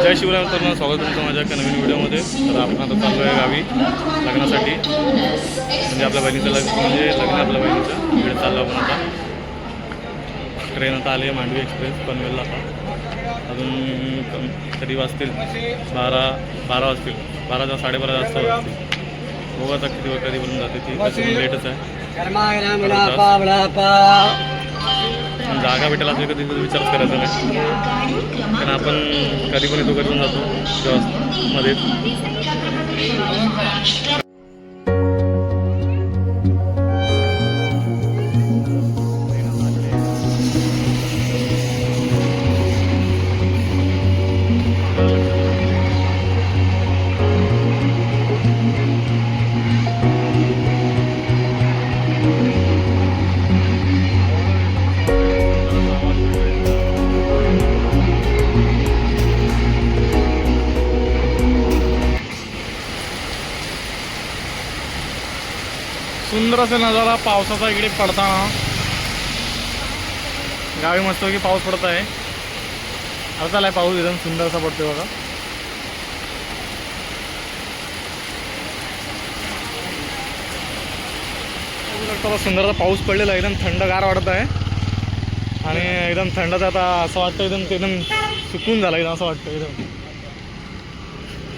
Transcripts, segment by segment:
जय शिवराय मित्रांनो, स्वागत तुमचं माझ्या एका नवीन व्हिडिओमध्ये. तर आपण आता चाललो आहे गावी लग्नासाठी. म्हणजे आपल्या बहिणीचं लग्न आपल्या बहिणीचं इकडे चाललो आपण आता. ट्रेन आता आली आहे मांडवी एक्सप्रेस पनवेलला. आता अजून कधी वाजतील 12 वाजतील, 12 साडेबारा जास्त वाजतील. बघू आता कधीपर्यंत जाते ती. कशी लेटच आहे. जागा भेटेल असेल कधी विचारच करायचा नाही, कारण आपण कधी पण येतो करून जातो तेव्हा मध्ये. सुंदर असा नजारा पावसाचा इकडे पडताना. गावी मस्त की पाऊस पडत आहे. आता चालाय पाऊस एकदम सुंदर असा पडतोय बघा. सुंदर असा पाऊस पडलेला आहे. एकदम थंडगार वाटत आहे आणि एकदम थंडच आता असं वाटतं एकदम सुकून झालं एकदम असं वाटतं एकदम.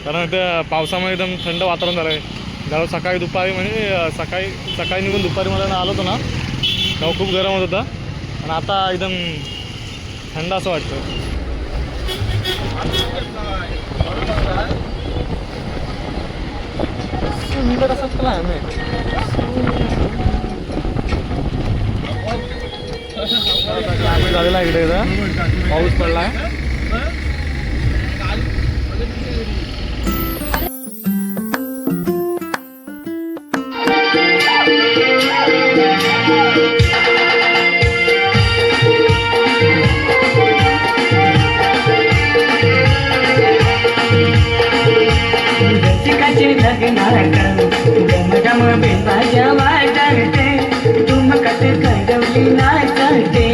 कारण त्या पावसामुळे एकदम थंड वातावरण झालं आहे. जेव्हा सकाळी दुपारी म्हणजे सकाळी निघून दुपारी मला आलो होतो ना तेव्हा खूप गरम होत होता आणि आता एकदम थंड असं वाटतं. सुंदर असं क्लायमेट. झालेला आहे इकडे पाऊस पडलाय. तुम कसे करवली नाचते.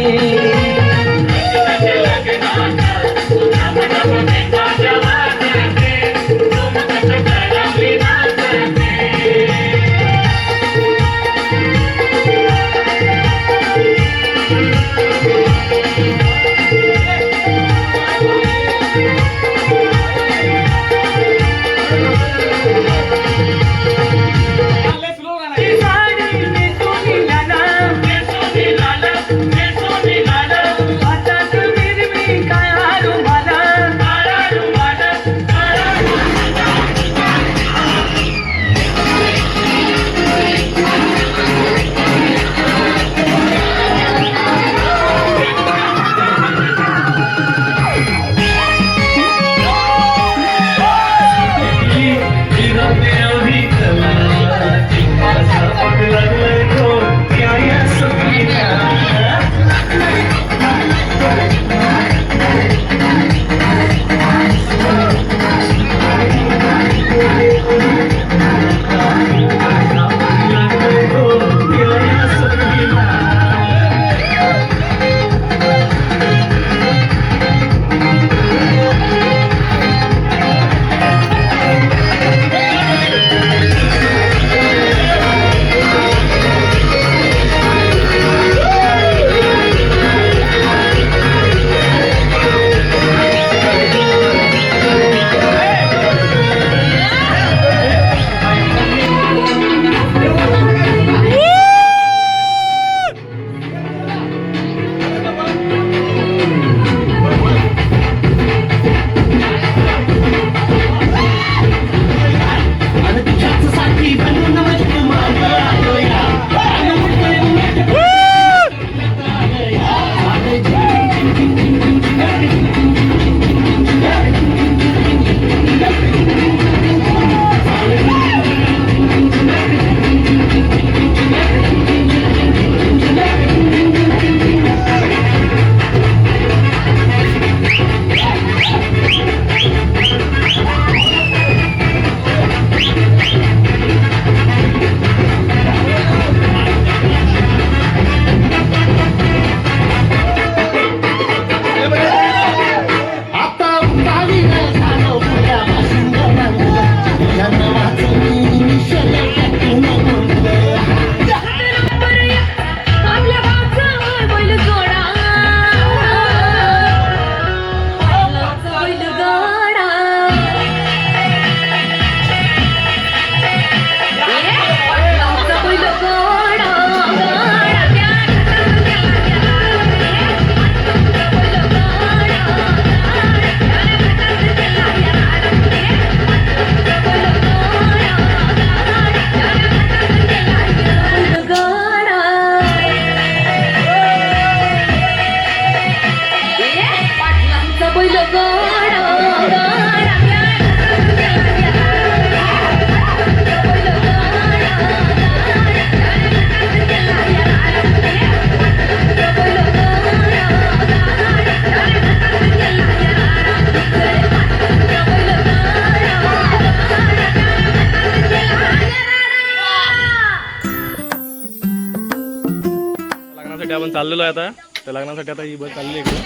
चाललेलो आहे आता त्या लग्नासाठी. आता ही बस चालली इकडे,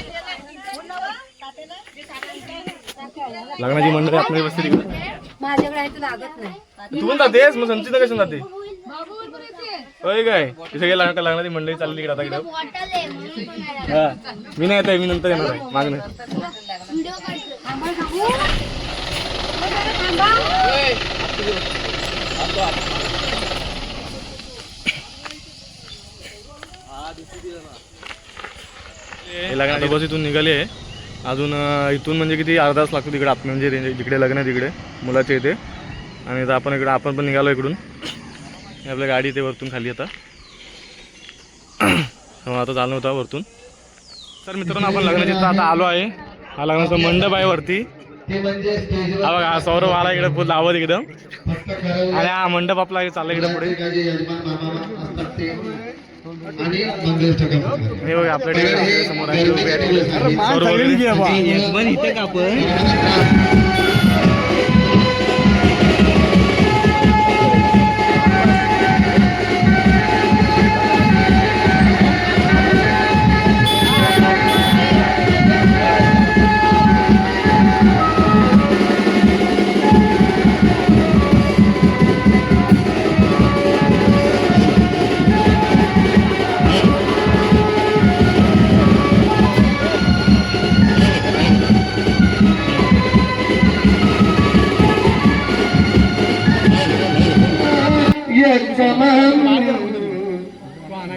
लग्नाची मंडळी आपली बसते तिकडे. तू पण जातेस मग संचिता कशी जाते होय काय? तिथे सगळे लग्नाची मंडळी चालली इकडे आता इकडं. हा मी नाही येत आहे, मी नंतर येणार आहे मागणं. लग्नाची बस इथून निघाली आहे. अजून इथून म्हणजे किती अर्धा तास लागतो तिकडे आत, म्हणजे जिकडे लग्न आहे तिकडे मुलाच्या इथे. आणि आता आपण पण निघालो इकडून. आपल्या गाडी इथे वरतून खाली आता आता चालू होता वरतून. तर मित्रांनो आपण लग्नाची आता आलो आहे. हा लग्नाचा मंडप आहे वरती. हा बघा हा सौरभ आला इकडे फुल लावत एकदम. आणि हा मंडप आपला चालला इकडे पुढे. हे बघा आपल्याकडे समोर आहे इथे का आपण.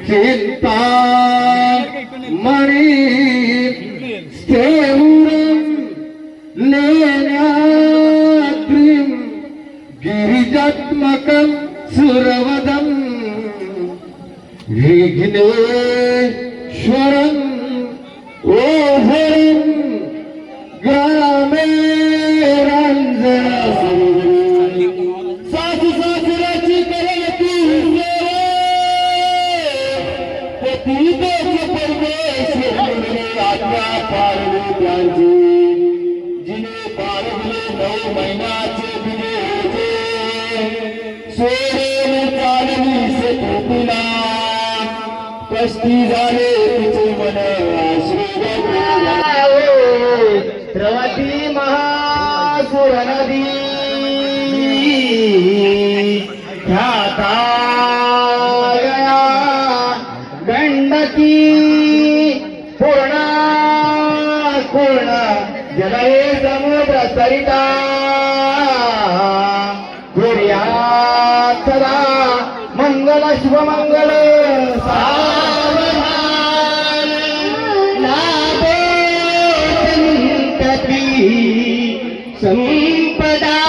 चिंता मणि स्थेऊरं लेण्याग्रिं गिरिजात्मकं सुरवदं विघ्नेश्वरं ओहरं ग्रामे रंजनं. सासू सासऱ्याची करती जिने बाळगले 9 महिन्याचे दिले सोडून चालली से तुला कष्टी झाले तिचे मन द्रवती महासुर नदी ख्याता गया गंडकी पूर्ण जलये समुद्र सरिता गुर्यात् सदा मंगल शुभ मंगल सावधान लाभो संतती संपदा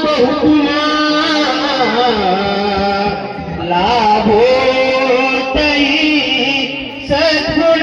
बहुना लाभो सद्गुण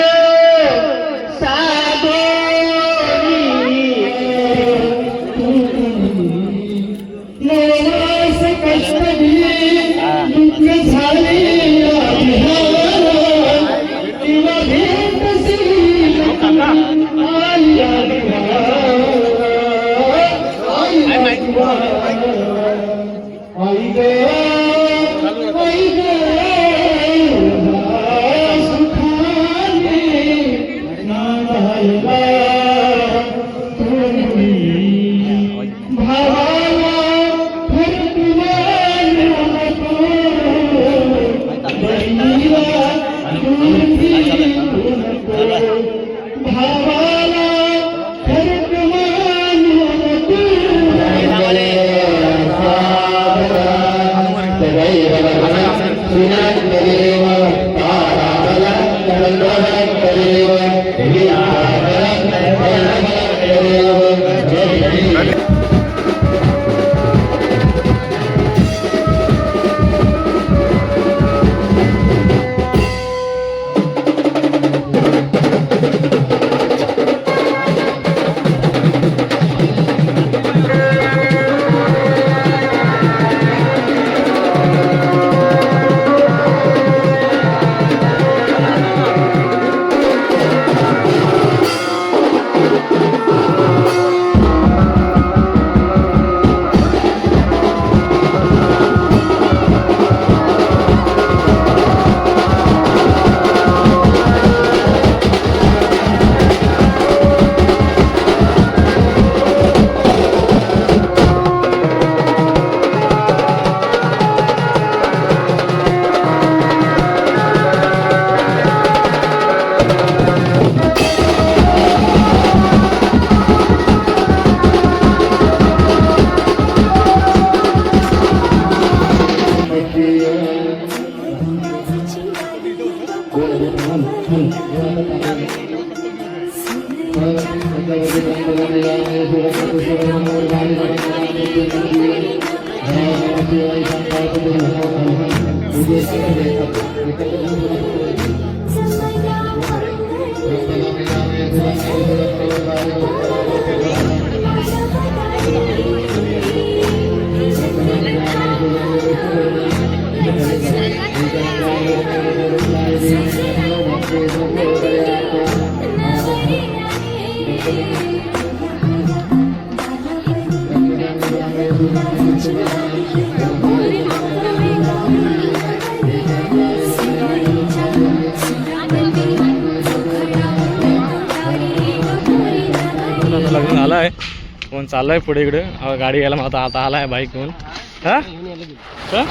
भावाला लग्न झालं आहे पण चाललंय पुढे इकडे गाडी यायला मला आता आला आहे बाईक घेऊन हा का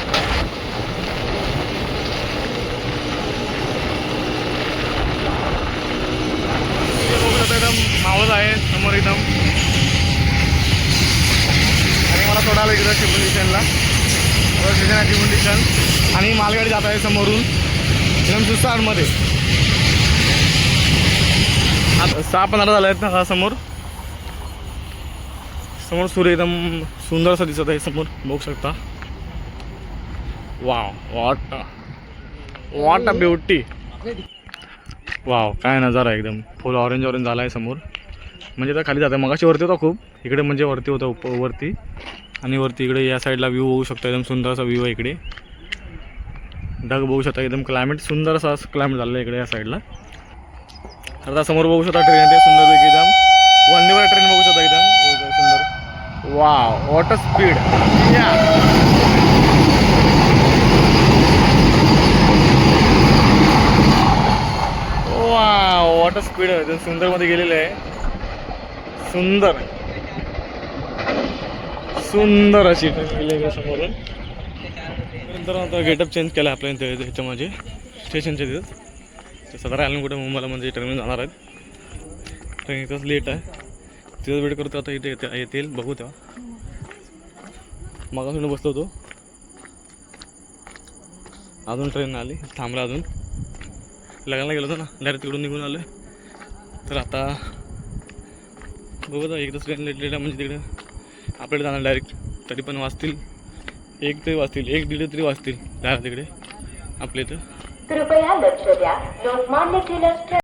एकदम मावळ आहे समोर एकदम आणि मला सोडायला इकडं चिपळूण स्टेशनला चिपळूण स्टेशन आणि मालगाडी जात आहे समोरून एकदम सुस्तारमध्ये आता 6:15 झाले आहेत ना हा समोर सूर्य एकदम सुंदर असा दिसत आहे समोर बघू शकता wow what a beauty wow काय नजारा एकदम फुल ऑरेंज झाला आहे समोर म्हणजे तर खाली जात आहे मगाशी वरती होता खूप इकडे म्हणजे वरती होता वरती आणि वरती इकडे या साईडला व्ह्यू बघू शकता एकदम सुंदर असा व्ह्यू आहे इकडे ढग बघू शकता एकदम क्लायमेट सुंदर असा क्लायमेट झालं आहे इकडे या साईडला आता समोर बघू शकता ट्रेन ते सुंदरपैकी एकदम वंदे भारत ट्रेन बघू शकता एकदम सुंदर वाव वॉट अ स्पीड या वाव वॉट अ स्पीड एकदम सुंदर मध्ये गेलेलं आहे सुंदर अशी ट्रेन समोरून नंतर आता गेटअप चेंज केला आपल्या ह्याच्यामध्ये स्टेशनच्या तिथं ते सदर आयलंड कुठे मुंबईला म्हणजे ट्रेन जाणार आहेत ट्रेन इथंच लेट आहे तिथं वेट करतो आता इथे येतील बघू तेव्हा मागासून बसलो होतो अजून ट्रेन आली थांबला अजून लग्नाला गेलो होतो ना डायरेक्ट तिकडून निघून आलो तर आता बघू तर एकदाच ट्रेन लेट म्हणजे तिकडे आपल्याकडे जाणार डायरेक्ट तरी पण वाजतील 1 तरी वाजतील 1-1.5 तरी वाजतील जायला तिकडे आपल्या इथं कृपया लक्ष द्या लोकमान्य टिळक